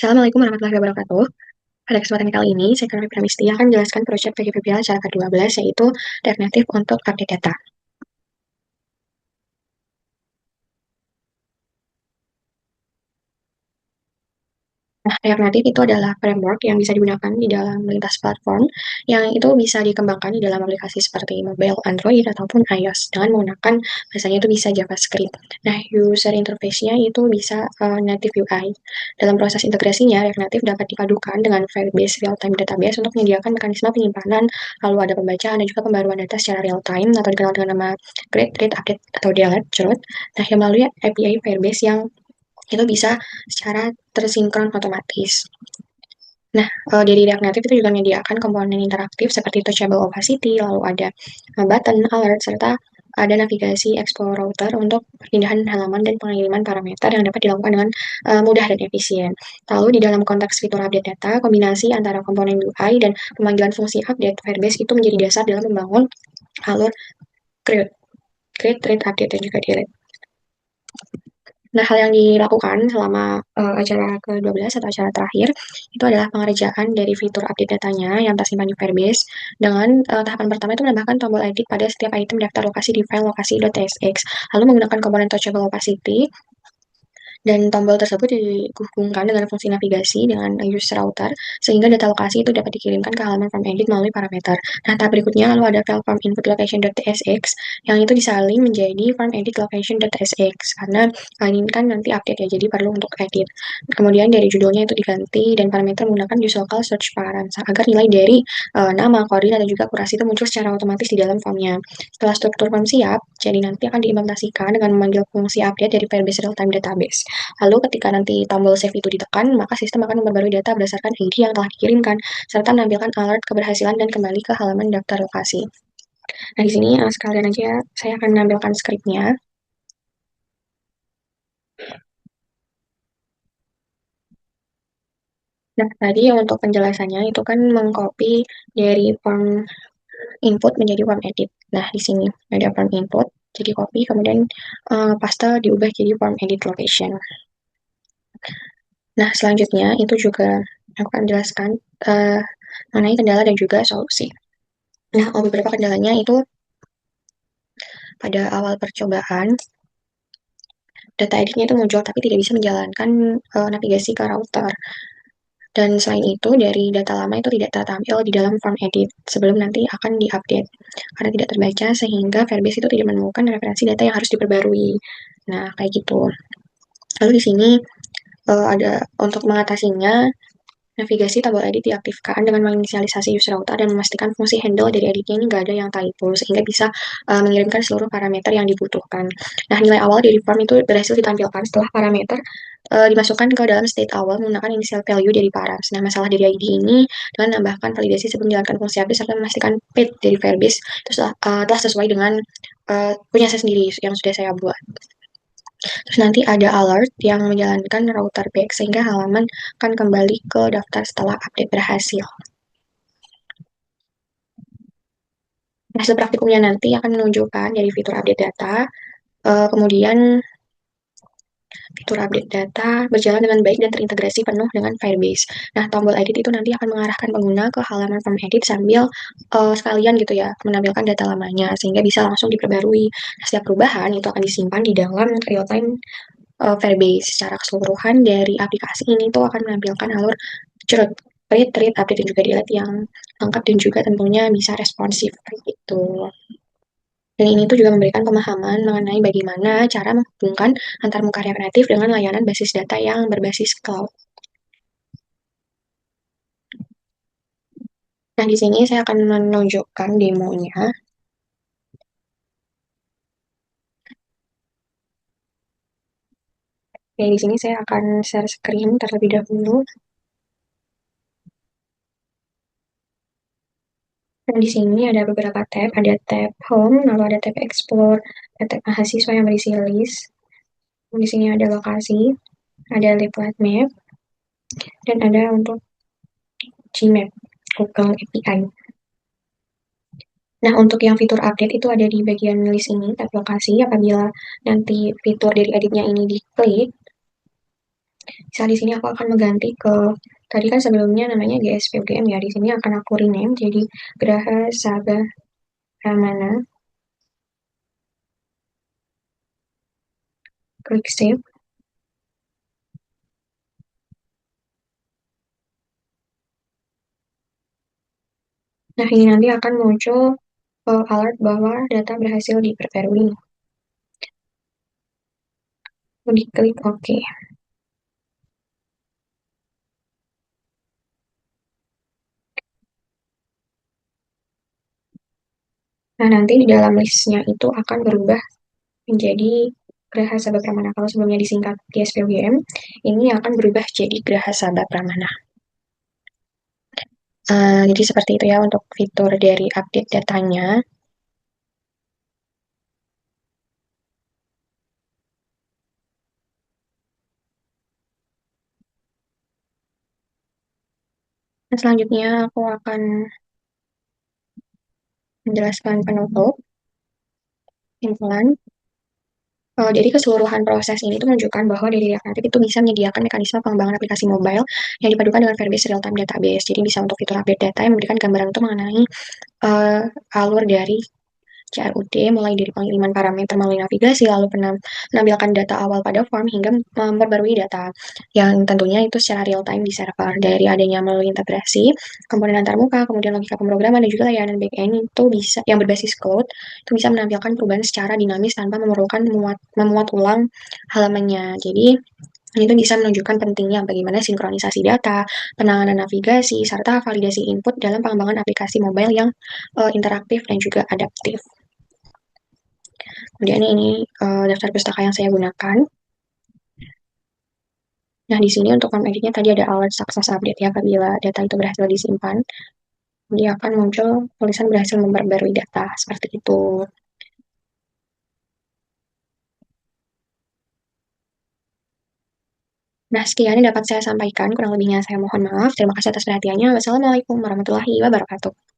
Assalamualaikum warahmatullahi wabarakatuh. Pada kesempatan kali ini, saya Karoli Pramesti akan menjelaskan proyek PGVPL cara ke-12, yaitu Reaktif untuk update data. Nah, React Native itu adalah framework yang bisa digunakan di dalam lintas platform, yang itu bisa dikembangkan di dalam aplikasi seperti mobile, Android, ataupun iOS, dengan menggunakan bahasanya itu bisa JavaScript. Nah, user interface-nya itu bisa native UI. Dalam proses integrasinya, React Native dapat dipadukan dengan Firebase real-time database untuk menyediakan mekanisme penyimpanan, lalu ada pembacaan dan juga pembaruan data secara real-time, atau dikenal dengan nama create, read, update, atau delete, cerut. Nah, yang melalui API Firebase yang itu bisa secara tersinkron otomatis. Nah, dari React Native itu juga menyediakan komponen interaktif seperti touchable opacity, lalu ada button, alert, serta ada navigasi explore router untuk perpindahan halaman dan pengiriman parameter yang dapat dilakukan dengan mudah dan efisien. Lalu di dalam konteks fitur update data, kombinasi antara komponen UI dan pemanggilan fungsi update Firebase itu menjadi dasar dalam membangun alur create, create, read, update, dan juga delete. Nah, hal yang dilakukan selama acara ke-12 atau acara terakhir itu adalah pengerjaan dari fitur update datanya yang tersimpan di Firebase dengan tahapan pertama itu menambahkan tombol edit pada setiap item daftar lokasi di file lokasi.tsx, lalu menggunakan komponen touchable opacity dan tombol tersebut dihubungkan dengan fungsi navigasi dengan user router sehingga data lokasi itu dapat dikirimkan ke halaman form edit melalui parameter. Nah, tahap berikutnya lalu ada file form input location.tsx yang itu disalin menjadi form edit location.tsx karena ini kan nanti update ya, jadi perlu untuk edit. Kemudian dari judulnya itu diganti dan parameter menggunakan use local search params agar nilai dari nama, koordinat, dan juga akurasi itu muncul secara otomatis di dalam formnya. Setelah struktur form siap, jadi nanti akan diimplementasikan dengan memanggil fungsi update dari Firebase Real-Time Database. Lalu ketika nanti tombol save itu ditekan, maka sistem akan memperbarui data berdasarkan ID yang telah dikirimkan, serta menampilkan alert keberhasilan dan kembali ke halaman daftar lokasi. Nah, di sini sekalian aja saya akan menampilkan skripnya. Nah, tadi untuk penjelasannya itu kan mengcopy dari form input menjadi form edit. Nah, di sini ada form input, jadi copy, kemudian paste diubah jadi form edit location. Nah, selanjutnya itu juga aku akan jelaskan uh, mengenai kendala dan juga solusi. Nah, beberapa kendalanya itu pada awal percobaan, data editnya itu muncul tapi tidak bisa menjalankan navigasi ke router. Dan selain itu, dari data lama itu tidak tertampil di dalam form edit sebelum nanti akan diupdate. Karena tidak terbaca sehingga Firebase itu tidak menemukan referensi data yang harus diperbarui. Nah, kayak gitu. Lalu di sini ada untuk mengatasinya, navigasi tombol edit diaktifkan dengan menginisialisasi user router dan memastikan fungsi handle dari editnya ini nggak ada yang typo, sehingga bisa mengirimkan seluruh parameter yang dibutuhkan. Nah, nilai awal dari form itu berhasil ditampilkan setelah parameter dimasukkan ke dalam state awal menggunakan initial value dari params. Nah, masalah dari ID ini dengan menambahkan validasi sebelum menjalankan fungsi update serta memastikan path dari Firebase itu telah sesuai dengan punya saya sendiri yang sudah saya buat. Terus nanti ada alert yang menjalankan router back sehingga halaman akan kembali ke daftar setelah update berhasil. Hasil praktikumnya nanti akan menunjukkan dari fitur update data, kemudian fitur update data berjalan dengan baik dan terintegrasi penuh dengan Firebase. Nah, tombol edit itu nanti akan mengarahkan pengguna ke halaman form edit sambil sekalian gitu ya, menampilkan data lamanya sehingga bisa langsung diperbarui. Nah, setiap perubahan itu akan disimpan di dalam real-time Firebase. Secara keseluruhan dari aplikasi ini tuh akan menampilkan alur cerut, read, read, update, dan juga delete yang lengkap dan juga tentunya bisa responsif kayak gitu. Dan ini tuh juga memberikan pemahaman mengenai bagaimana cara menghubungkan antar muka React Native dengan layanan basis data yang berbasis cloud. Nah, di sini saya akan menunjukkan demonya. Oke, di sini saya akan share screen terlebih dahulu. Dan di sini ada beberapa tab, ada tab Home, lalu ada tab Explore, ada tab mahasiswa yang berisi list. Di sini ada lokasi, ada Leaflet Map, dan ada untuk Gmap, Google API. Nah, untuk yang fitur update itu ada di bagian list ini, tab lokasi. Apabila nanti fitur dari editnya ini diklik, Misal di sini aku akan mengganti ke tadi kan sebelumnya namanya GSPUGM ya. Di sini akan aku rename jadi Geraha Sabah Pramana. Klik save. Nah, ini nanti akan muncul alert bahwa data berhasil diperbarui. Diklik OK. Nah, nanti di dalam listnya itu akan berubah menjadi Geraha Sabah Pramana. Kalau sebelumnya disingkat GSPUGM, ini akan berubah jadi Geraha Sabah Pramana. Jadi seperti itu ya untuk fitur dari update datanya. Nah, selanjutnya aku akan menjelaskan penutup, simpulan. Jadi keseluruhan proses ini itu menunjukkan bahwa dari React Native itu bisa menyediakan mekanisme pengembangan aplikasi mobile yang dipadukan dengan Firebase Real-Time Database. Jadi bisa untuk fitur update data yang memberikan gambaran itu mengenai uh, alur dari CRUD mulai dari pengiriman parameter melalui navigasi, lalu menampilkan data awal pada form hingga memperbarui data yang tentunya itu secara real time di server. Dari adanya melalui integrasi komponen antarmuka, kemudian logika pemrograman dan juga layanan backend itu bisa yang berbasis cloud itu bisa menampilkan perubahan secara dinamis tanpa memerlukan memuat ulang halamannya. Jadi itu bisa menunjukkan pentingnya bagaimana sinkronisasi data, penanganan navigasi, serta validasi input dalam pengembangan aplikasi mobile yang interaktif dan juga adaptif. Kemudian ini daftar pustaka yang saya gunakan. Nah, di sini untuk form editnya tadi ada alert success update ya, apabila data itu berhasil disimpan, dia akan muncul tulisan berhasil memperbarui data, seperti itu. Nah, sekian yang dapat saya sampaikan, kurang lebihnya saya mohon maaf. Terima kasih atas perhatiannya. Wassalamualaikum warahmatullahi wabarakatuh.